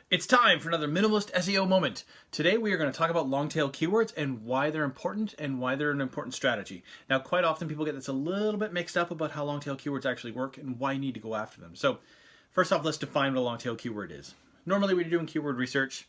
It's time for another minimalist SEO moment. Today we are going to talk about long tail keywords and why they're important and why they're an important strategy. Now, quite often people get this a little bit mixed up about how long tail keywords actually work and why you need to go after them. So first off, let's define what a long tail keyword is. Normally when you're doing keyword research,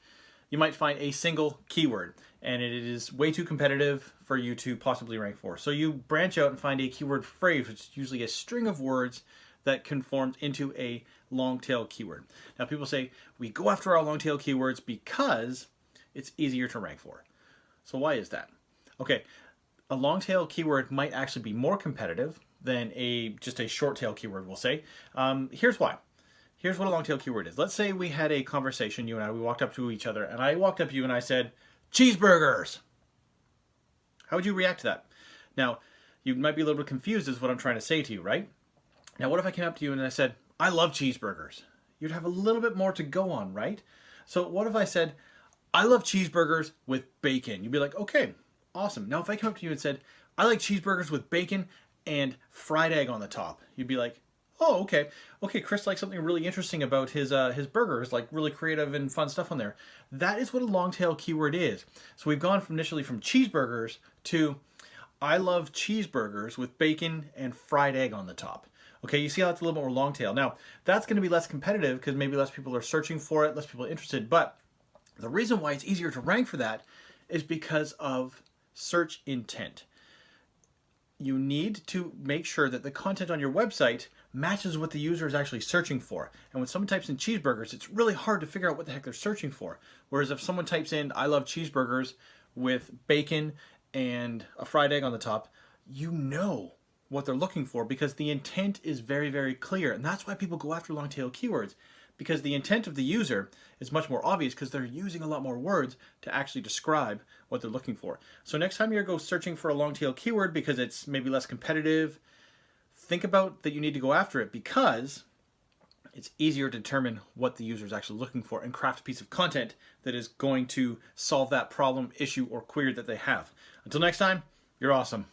you might find a single keyword and it is way too competitive for you to possibly rank for. So you branch out and find a keyword phrase, which is usually a string of words that conforms into a long tail keyword. Now people say we go after our long tail keywords because it's easier to rank for. So why is that? Okay, a long tail keyword might actually be more competitive than just a short tail keyword, we'll say. Here's why. Here's what a long tail keyword is. Let's say we had a conversation, you and I, we walked up to each other and I walked up to you and I said, cheeseburgers. How would you react to that? Now, you might be a little bit confused as what I'm trying to say to you, right? Now, what if I came up to you and I said, I love cheeseburgers? You'd have a little bit more to go on, right? So what if I said, I love cheeseburgers with bacon? You'd be like, okay, awesome. Now, if I come up to you and said, I like cheeseburgers with bacon and fried egg on the top, you'd be like, oh, okay. Okay, Chris likes something really interesting about his burgers, like really creative and fun stuff on there. That is what a long tail keyword is. So we've gone initially from cheeseburgers to I love cheeseburgers with bacon and fried egg on the top. Okay, you see how it's a little bit more long tail. Now, that's going to be less competitive because maybe less people are searching for it, less people are interested. But the reason why it's easier to rank for that is because of search intent. You need to make sure that the content on your website matches what the user is actually searching for. And when someone types in cheeseburgers, it's really hard to figure out what the heck they're searching for. Whereas if someone types in, I love cheeseburgers with bacon and a fried egg on the top, you know what they're looking for because the intent is very, very clear. And that's why people go after long tail keywords, because the intent of the user is much more obvious because they're using a lot more words to actually describe what they're looking for. So next time you go searching for a long tail keyword because it's maybe less competitive, think about that you need to go after it because it's easier to determine what the user is actually looking for and craft a piece of content that is going to solve that problem, issue, or query that they have. Until next time, you're awesome.